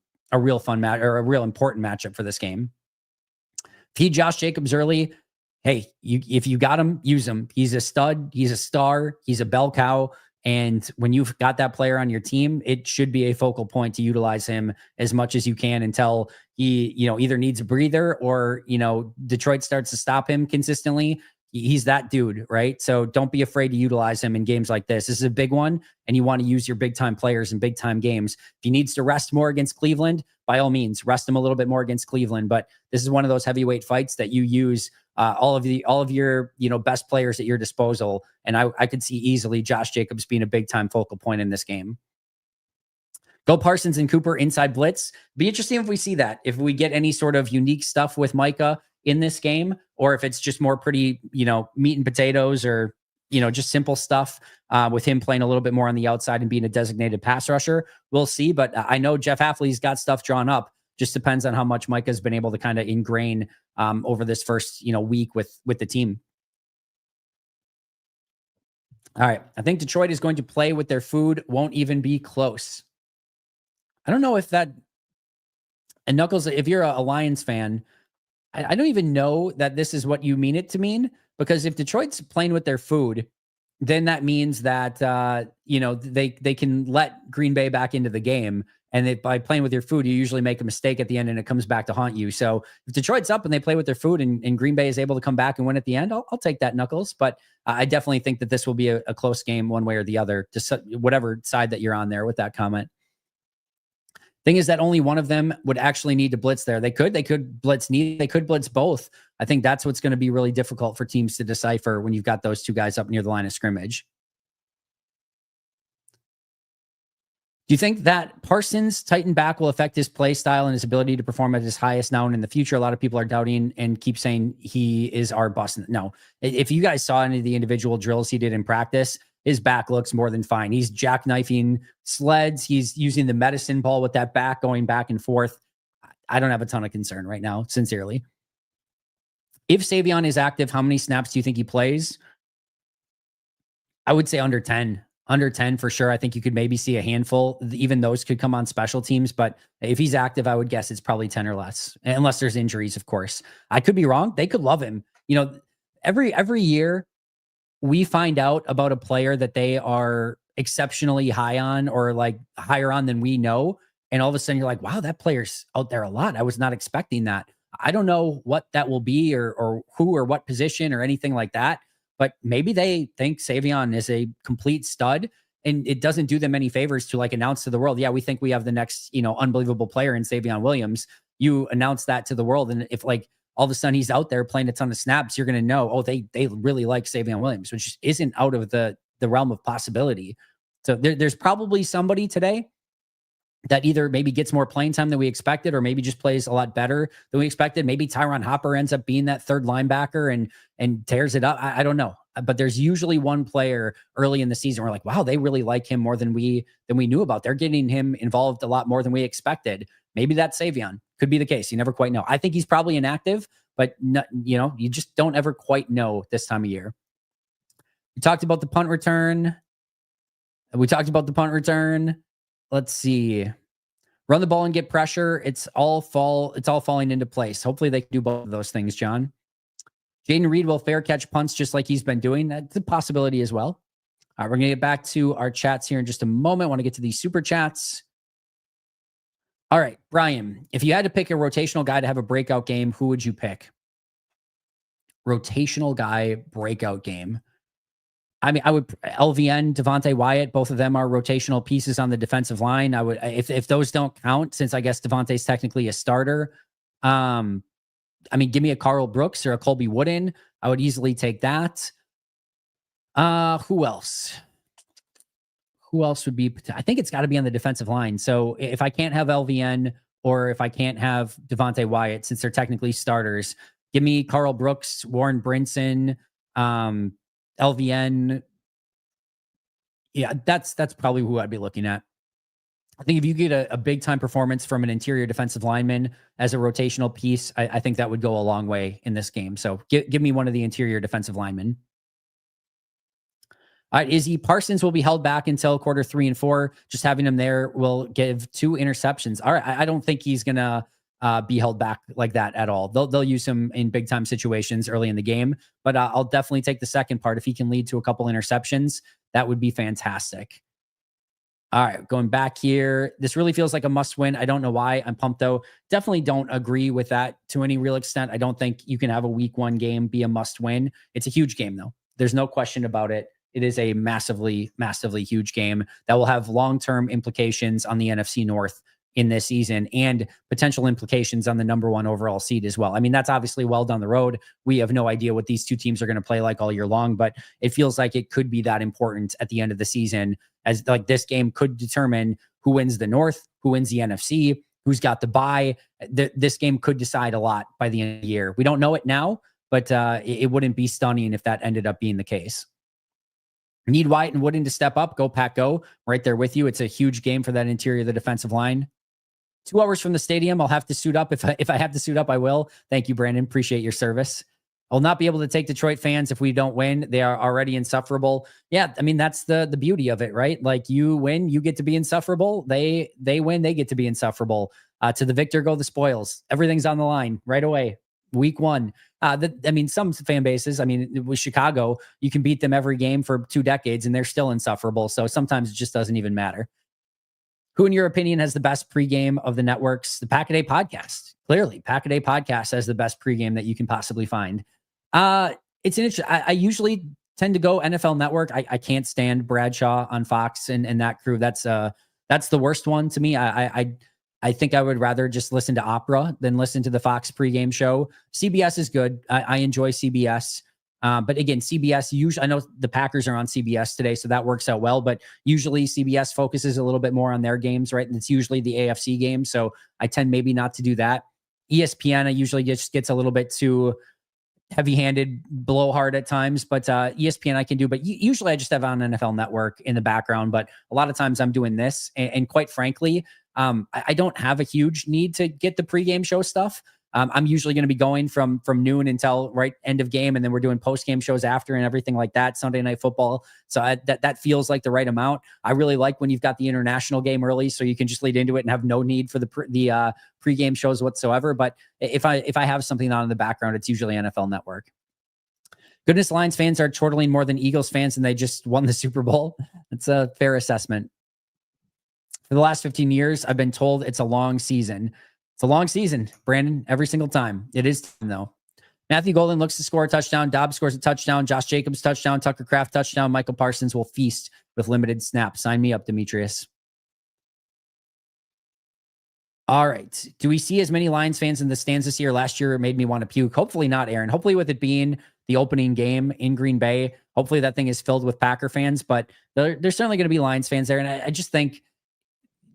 match, or a real important matchup for this game. Feed Josh Jacobs early. Hey, if you got him, use him. He's a stud. He's a star. He's a bell cow. And when you've got that player on your team, it should be a focal point to utilize him as much as you can until he, either needs a breather or, Detroit starts to stop him consistently. He's that dude, right? So don't be afraid to utilize him in games like this. This is a big one, and you want to use your big-time players in big-time games. If he needs to rest more against Cleveland, by all means, rest him a little bit more against Cleveland. But this is one of those heavyweight fights that you use all of your best players at your disposal, and I could see easily Josh Jacobs being a big-time focal point in this game. Go Parsons and Cooper inside blitz. Be interesting if we see that. If we get any sort of unique stuff with Micah in this game, or if it's just more pretty, meat and potatoes, or, just simple stuff with him playing a little bit more on the outside and being a designated pass rusher. We'll see. But I know Jeff Hafley's got stuff drawn up. Just depends on how much Micah's been able to kind of ingrain over this first, week with the team. All right. I think Detroit is going to play with their food. Won't even be close. I don't know if that, and Knuckles, if you're a Lions fan, I don't even know that this is what you mean it to mean, because if Detroit's playing with their food, then that means that, they can let Green Bay back into the game. And by playing with your food, you usually make a mistake at the end and it comes back to haunt you. So if Detroit's up and they play with their food and Green Bay is able to come back and win at the end, I'll take that, Knuckles. But I definitely think that this will be a close game one way or the other, just whatever side that you're on there with that comment. Thing is that only one of them would actually need to blitz there. They could blitz neither. They could blitz both. I think that's what's going to be really difficult for teams to decipher when you've got those two guys up near the line of scrimmage. Do you think that Parsons' tighten back will affect his play style and his ability to perform at his highest now and in the future? A lot of people are doubting and keep saying he is our bust. No, if you guys saw any of the individual drills he did in practice, his back looks more than fine. He's jackknifing sleds. He's using the medicine ball with that back going back and forth. I don't have a ton of concern right now, sincerely. If Savion is active, how many snaps do you think he plays? I would say under 10. Under 10 for sure. I think you could maybe see a handful. Even those could come on special teams. But if he's active, I would guess it's probably 10 or less, unless there's injuries, of course. I could be wrong. They could love him. Every year we find out about a player that they are exceptionally high on, or like higher on than we know. And all of a sudden you're like, wow, that player's out there a lot. I was not expecting that. I don't know what that will be or who or what position or anything like that. But maybe they think Savion is a complete stud, and it doesn't do them any favors to announce to the world, yeah, we think we have the next, unbelievable player in Savion Williams. You announce that to the world. And if all of a sudden he's out there playing a ton of snaps, you're going to know, oh, they really like Savion Williams, which isn't out of the realm of possibility. So there's probably somebody today that either maybe gets more playing time than we expected, or maybe just plays a lot better than we expected. Maybe Tyron Hopper ends up being that third linebacker and tears it up. I don't know. But there's usually one player early in the season where we're like, wow, they really like him more than we knew about. They're getting him involved a lot more than we expected. Maybe that's Savion. Could be the case. You never quite know. I think he's probably inactive, but you just don't ever quite know this time of year. We talked about the punt return. Let's see. Run the ball and get pressure. It's all falling into place. Hopefully they can do both of those things, John. Jaden Reed will fair catch punts just like he's been doing. That's a possibility as well. All right, we're going to get back to our chats here in just a moment. I want to get to these super chats. All right, Brian, if you had to pick a rotational guy to have a breakout game, who would you pick? Rotational guy, breakout game. I mean, I would LVN, Devontae Wyatt, both of them are rotational pieces on the defensive line. I would, if those don't count, since I guess Devontae's technically a starter. I mean, give me a Carl Brooks or a Colby Wooden. I would easily take that. Who else? Who else would be? I think it's got to be on the defensive line. So if I can't have LVN or if I can't have Devontae Wyatt, since they're technically starters, give me Carl Brooks, Warren Brinson, LVN. Yeah, that's probably who I'd be looking at. I think if you get a big time performance from an interior defensive lineman as a rotational piece, I think that would go a long way in this game. So give me one of the interior defensive linemen. All right, Izzy Parsons will be held back until quarter 3 and 4. Just having him there will give 2 interceptions. All right, I don't think he's gonna be held back like that at all. They'll use him in big time situations early in the game, but I'll definitely take the second part. If he can lead to a couple interceptions, that would be fantastic. All right, going back here. This really feels like a must win. I don't know why. I'm pumped though. Definitely don't agree with that to any real extent. I don't think you can have a week 1 game be a must win. It's a huge game though. There's no question about it. It is a massively, massively huge game that will have long-term implications on the NFC North in this season and potential implications on the number 1 overall seed as well. I mean, that's obviously well down the road. We have no idea what these two teams are going to play like all year long, but it feels like it could be that important at the end of the season, as like this game could determine who wins the North, who wins the NFC, who's got the bye. This game could decide a lot by the end of the year. We don't know it now, but it wouldn't be stunning if that ended up being the case. Need Wyatt and Wooden to step up. Go Pack, go. Right there with you. It's a huge game for that interior of the defensive line. 2 hours from the stadium. I'll have to suit up. If I have to suit up, I will. Thank you, Brandon. Appreciate your service. I'll not be able to take Detroit fans if we don't win. They are already insufferable. Yeah, I mean, that's the beauty of it, right? Like, you win, you get to be insufferable. They win, they get to be insufferable. To the victor go the spoils. Everything's on the line right away. Week 1. I mean, some fan bases, I mean, with Chicago, you can beat them every game for 2 decades and they're still insufferable. So sometimes it just doesn't even matter. Who, in your opinion, has the best pregame of the networks? The Pack-A-Day podcast. Clearly, Pack-A-Day podcast has the best pregame that you can possibly find. It's an interesting. I usually tend to go NFL Network. I can't stand Bradshaw on Fox and that crew. That's the worst one to me. I think I would rather just listen to Opera than listen to the Fox pregame show. CBS is good. I enjoy CBS. But again, CBS, usually, I know the Packers are on CBS today, so that works out well. But usually CBS focuses a little bit more on their games, right? And it's usually the AFC game. So I tend maybe not to do that. ESPN, I usually just gets a little bit too heavy-handed, blowhard at times, but ESPN I can do. But usually I just have on NFL Network in the background. But a lot of times I'm doing this. And quite frankly, I don't have a huge need to get the pregame show stuff. I'm usually going to be going from noon until right end of game, and then we're doing post-game shows after and everything like that, Sunday Night Football. So that feels like the right amount. I really like when you've got the international game early, so you can just lead into it and have no need for the pregame shows whatsoever. But if I have something on in the background, it's usually NFL Network. Goodness, Lions fans are chortling more than Eagles fans, and they just won the Super Bowl. That's a fair assessment. For the last 15 years, I've been told it's a long season. It's a long season, Brandon, every single time. It is, though. Matthew Golden looks to score a touchdown. Dobbs scores a touchdown. Josh Jacobs touchdown. Tucker Kraft touchdown. Michael Parsons will feast with limited snaps. Sign me up, Demetrius. All right. Do we see as many Lions fans in the stands this year? Last year, it made me want to puke. Hopefully not, Aaron. Hopefully with it being the opening game in Green Bay, Hopefully that thing is filled with Packer fans, but there's certainly going to be Lions fans there. And I just think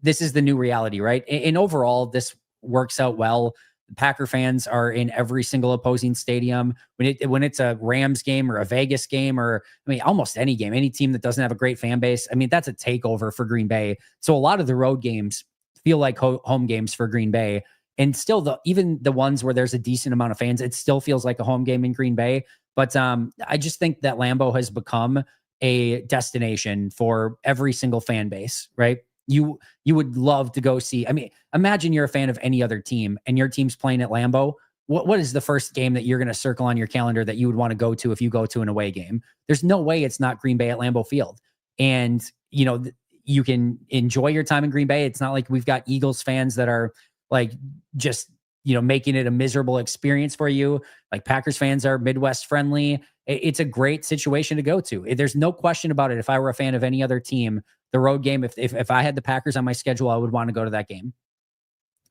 this is the new reality, right? And overall, this works out well. Packer fans are in every single opposing stadium. When it's a Rams game or a Vegas game, or I mean, almost any game, any team that doesn't have a great fan base, I mean, that's a takeover for Green Bay. So a lot of the road games feel like home games for Green Bay. And still, even the ones where there's a decent amount of fans, it still feels like a home game in Green Bay. But I just think that Lambeau has become a destination for every single fan base, right? You would love to go see. I mean, imagine you're a fan of any other team and your team's playing at Lambeau. What is the first game that you're going to circle on your calendar that you would want to go to if you go to an away game? There's no way it's not Green Bay at Lambeau Field. And, you know, you can enjoy your time in Green Bay. It's not like we've got Eagles fans that are like just, you know, making it a miserable experience for you. Like Packers fans are Midwest friendly. It's a great situation to go to. There's no question about it. If I were a fan of any other team, the road game, if I had the Packers on my schedule, I would want to go to that game.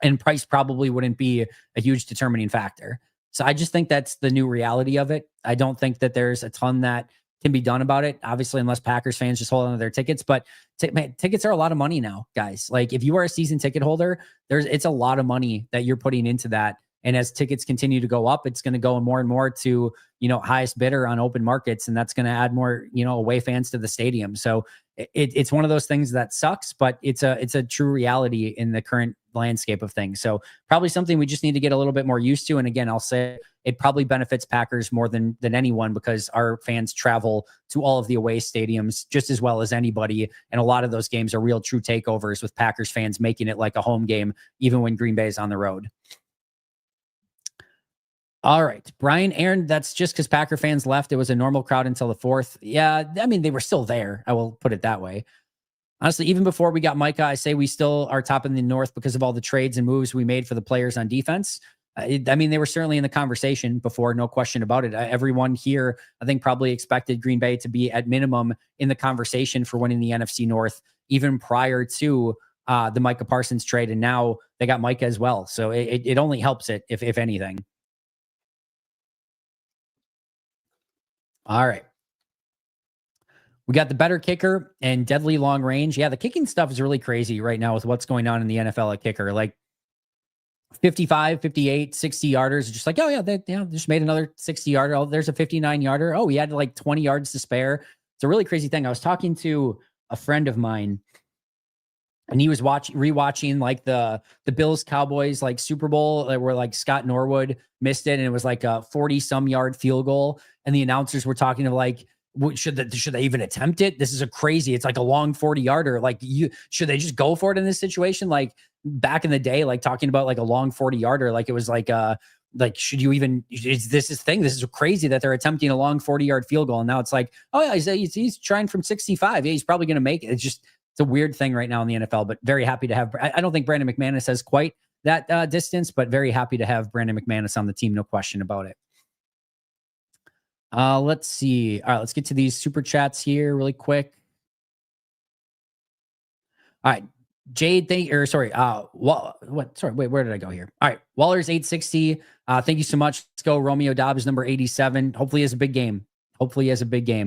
And price probably wouldn't be a huge determining factor. So I just think that's the new reality of it. I don't think that there's a ton that can be done about it, obviously, unless Packers fans just hold on to their tickets. But tickets are a lot of money now, guys. Like if you are a season ticket holder, it's a lot of money that you're putting into that. And as tickets continue to go up, it's going to go more and more to, you know, highest bidder on open markets. And that's going to add more, you know, away fans to the stadium. So it's one of those things that sucks, but it's a true reality in the current landscape of things. So probably something we just need to get a little bit more used to. And again, I'll say it probably benefits Packers more than anyone, because our fans travel to all of the away stadiums just as well as anybody. And a lot of those games are real true takeovers with Packers fans making it like a home game, even when Green Bay is on the road. All right, Brian Aaron, that's just because Packer fans left. It was a normal crowd until the fourth. Yeah, I mean, they were still there. I will put it that way. Honestly, even before we got Micah, I say we still are top in the North because of all the trades and moves we made for the players on defense. I mean, they were certainly in the conversation before, no question about it. Everyone here, I think, probably expected Green Bay to be at minimum in the conversation for winning the NFC North, even prior to the Micah Parsons trade. And now they got Micah as well. So it only helps it, if anything. All right. We got the better kicker and deadly long range. Yeah, the kicking stuff is really crazy right now with what's going on in the NFL at kicker. Like 55, 58, 60 yarders. Just like, oh, yeah, they just made another 60 yarder. Oh, there's a 59 yarder. Oh, he had like 20 yards to spare. It's a really crazy thing. I was talking to a friend of mine, and he was rewatching like the Bills Cowboys like Super Bowl, where like Scott Norwood missed it, and it was like a 40-some yard field goal. And the announcers were talking of like, should they even attempt it? This is a crazy. It's like a long 40-yarder. Like, should they just go for it in this situation? Like back in the day, like talking about like a long 40-yarder, like it was like should you even? Is this his thing? This is crazy that they're attempting a long 40-yard field goal. And now it's like, oh yeah, he's trying from 65. Yeah, he's probably going to make it. It's a weird thing right now in the NFL. But very happy to have. I don't think Brandon McManus has quite that distance, but very happy to have Brandon McManus on the team. No question about it. Let's see. All right, let's get to these super chats here really quick. All right. Jade, where did I go here? All right. Waller's 860. Thank you so much. Let's go. Romeo Dobbs, number 87. Hopefully he has a big game.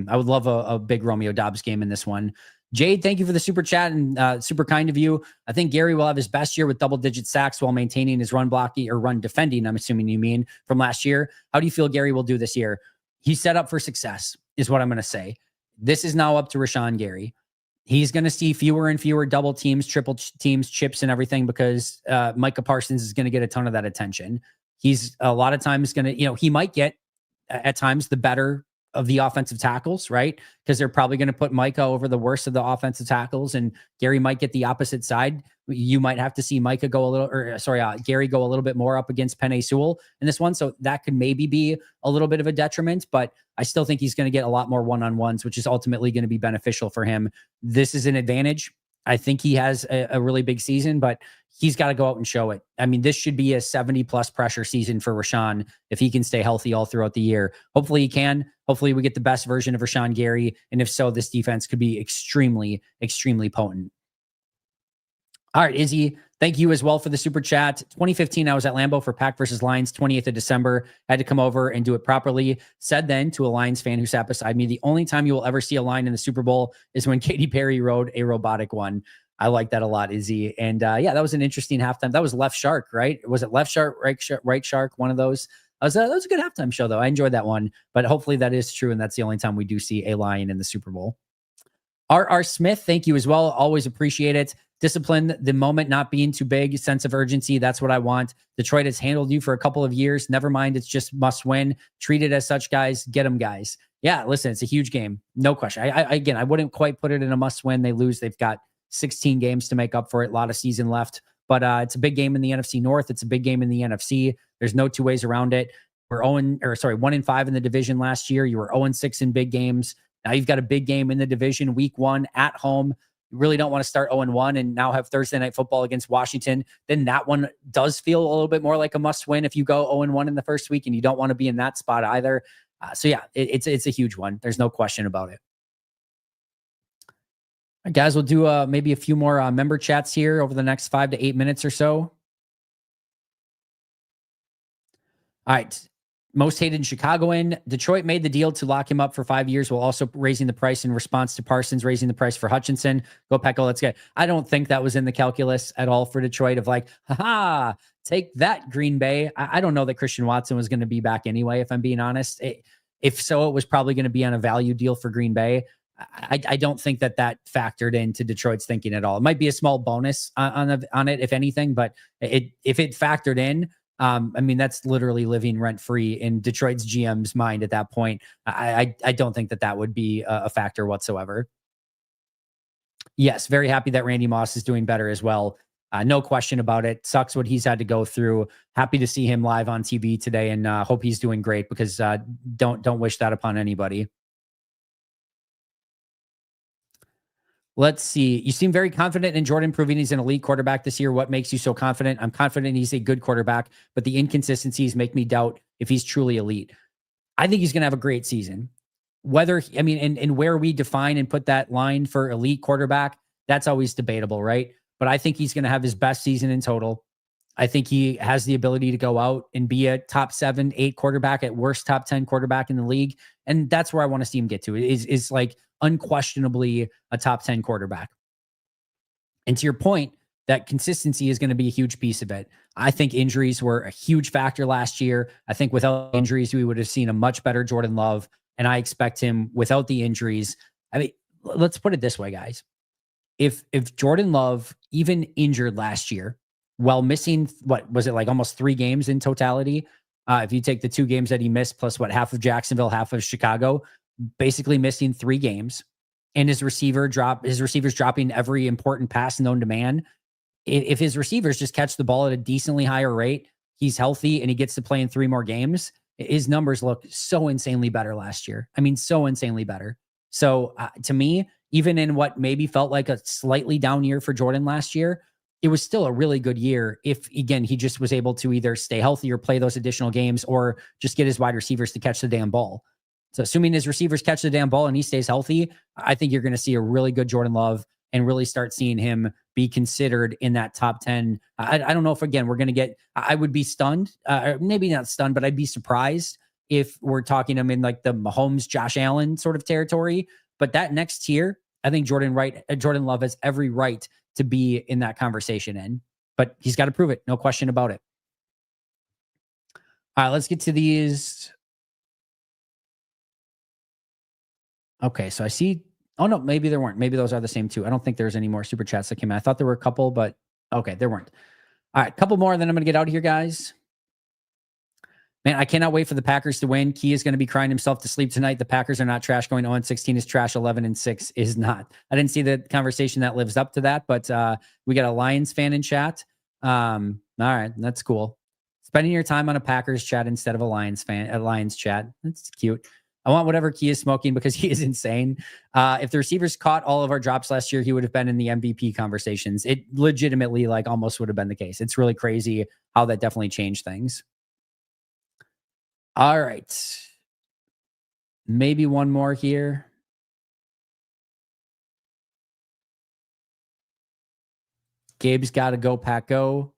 I would love a big Romeo Dobbs game in this one. Jade, thank you for the super chat, and super kind of you. I think Gary will have his best year with double-digit sacks while maintaining his run blocking or run defending, I'm assuming you mean, from last year. How do you feel Gary will do this year? He's set up for success, is what I'm going to say. This is now up to Rashawn Gary. He's going to see fewer and fewer double teams, triple teams, chips, and everything, because Micah Parsons is going to get a ton of that attention. He's a lot of times going to, he might get at times the better of the offensive tackles, right? Because they're probably going to put Micah over the worst of the offensive tackles, and Gary might get the opposite side. You might have to see Gary go a little bit more up against Penei Sewell in this one. So that could maybe be a little bit of a detriment, but I still think he's going to get a lot more one-on-ones, which is ultimately going to be beneficial for him. This is an advantage. I think he has a really big season, but he's got to go out and show it. I mean, this should be a 70-plus pressure season for Rashawn if he can stay healthy all throughout the year. Hopefully he can. Hopefully we get the best version of Rashawn Gary, and if so, this defense could be extremely, extremely potent. All right, Izzy, Thank you as well for the super chat. 2015, I was at Lambeau for Pack versus Lions, 28th of December. Had to come over and do it properly. Said then to a Lions fan who sat beside me, the only time you will ever see a Lion in the Super Bowl is when Katy Perry rode a robotic one. I like that a lot, Izzy. And yeah, that was an interesting halftime. That was Left Shark, right? Was it Left Shark, Right Shark? One of those. That was a good halftime show, though. I enjoyed that one. But hopefully that is true, and that's the only time we do see a Lion in the Super Bowl. R.R. Smith, thank you as well. Always appreciate it. Discipline, the moment not being too big, sense of urgency. That's what I want. Detroit has handled you for a couple of years. Never mind, it's just must win. Treat it as such, guys. Get them, guys. Yeah, listen, it's a huge game. No question. Again, I wouldn't quite put it in a must win. They lose. They've got 16 games to make up for it. A lot of season left. But it's a big game in the NFC North. It's a big game in the NFC. There's no two ways around it. We're 1-5 in the division last year. You were 0-6 in big games. Now you've got a big game in the division, week 1 at home. You really don't want to start 0-1 and now have Thursday night football against Washington. Then that one does feel a little bit more like a must win if you go 0-1 in the first week, and you don't want to be in that spot either. So yeah, it's a huge one. There's no question about it. All right, guys, we'll do maybe a few more member chats here over the next 5 to 8 minutes or so. All right. Most hated Chicagoan. Detroit made the deal to lock him up for 5 years while also raising the price in response to Parsons raising the price for Hutchinson. Go Pecco, let's get. I don't think that was in the calculus at all for Detroit of like, haha, take that, Green Bay. I don't know that Christian Watson was going to be back anyway, if I'm being honest. If so, it was probably going to be on a value deal for Green Bay. I don't think that factored into Detroit's thinking at all. It might be a small bonus on it, if anything, but if it factored in, I mean, that's literally living rent free in Detroit's GM's mind at that point. I don't think that would be a factor whatsoever. Yes, very happy that Randy Moss is doing better as well. No question about it. Sucks what he's had to go through. Happy to see him live on TV today, and hope he's doing great, because don't wish that upon anybody. Let's see. You seem very confident in Jordan proving he's an elite quarterback this year. What makes you so confident? I'm confident he's a good quarterback, but the inconsistencies make me doubt if he's truly elite. I think he's going to have a great season. And where we define and put that line for elite quarterback, that's always debatable, right? But I think he's going to have his best season in total. I think he has the ability to go out and be a top 7, 8 quarterback, at worst top 10 quarterback in the league. And that's where I want to see him get to, is like unquestionably a top 10 quarterback. And to your point, that consistency is going to be a huge piece of it. I think injuries were a huge factor last year. I think without injuries, we would have seen a much better Jordan Love. And I expect him without the injuries. I mean, let's put it this way, guys. If Jordan Love, even injured last year, while missing, what was it, like almost 3 games in totality? If you take the 2 games that he missed plus half of Jacksonville, half of Chicago, basically missing 3 games, and his receivers dropping every important pass known to man. If his receivers just catch the ball at a decently higher rate, he's healthy and he gets to play in 3 more games, his numbers look so insanely better last year. I mean, so insanely better. So to me, even in what maybe felt like a slightly down year for Jordan last year, it was still a really good year if, again, he just was able to either stay healthy or play those additional games, or just get his wide receivers to catch the damn ball. So assuming his receivers catch the damn ball and he stays healthy, I think you're going to see a really good Jordan Love and really start seeing him be considered in that top 10. I don't know if, again, we're going to get, I would be stunned, maybe not stunned, but I'd be surprised if we're talking him in like the Mahomes, Josh Allen sort of territory. But that next tier, I think Jordan Love has every right to be in that conversation in, but he's got to prove it. No question about it. All right, let's get to these. Okay, so I see. Oh, no, maybe there weren't. Maybe those are the same too. I don't think there's any more super chats that came in. I thought there were a couple, but okay, there weren't. All right, a couple more, and then I'm going to get out of here, guys. Man, I cannot wait for the Packers to win. Key is going to be crying himself to sleep tonight. The Packers are not trash. Going 0-16 is trash. 11-6 is not. I didn't see the conversation that lives up to that, but we got a Lions fan in chat. All right, that's cool. Spending your time on a Packers chat instead of a Lions chat. That's cute. I want whatever Key is smoking because he is insane. If the receivers caught all of our drops last year, he would have been in the MVP conversations. It legitimately almost would have been the case. It's really crazy how that definitely changed things. All right. Maybe one more here. Gabe's got to go, Pack, go.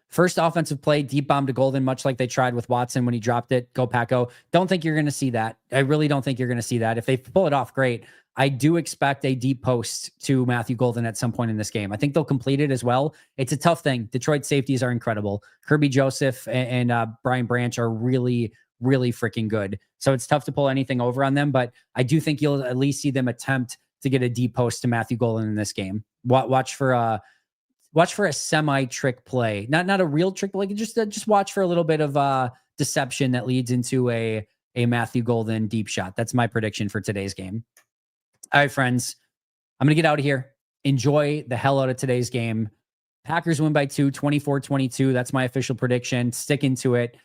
First offensive play, deep bomb to Golden, much like they tried with Watson when he dropped it. Go, Pack, go. Don't think you're going to see that. I really don't think you're going to see that. If they pull it off, great. I do expect a deep post to Matthew Golden at some point in this game. I think they'll complete it as well. It's a tough thing. Detroit safeties are incredible. Kirby Joseph and Brian Branch are really, really freaking good. So it's tough to pull anything over on them, but I do think you'll at least see them attempt to get a deep post to Matthew Golden in this game. Watch for a semi-trick play, not a real trick play. Just watch for a little bit of deception that leads into a Matthew Golden deep shot. That's my prediction for today's game. All right, friends, I'm going to get out of here. Enjoy the hell out of today's game. Packers win by 2, 24-22. That's my official prediction. Sticking to it.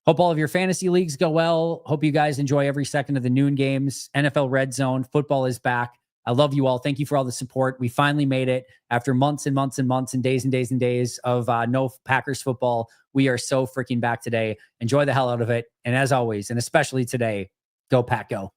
Hope all of your fantasy leagues go well. Hope you guys enjoy every second of the noon games. NFL Red Zone. Football is back. I love you all. Thank you for all the support. We finally made it after months and months and months and days and days and days of no Packers football. We are so freaking back today. Enjoy the hell out of it. And as always, and especially today, go Pack, go.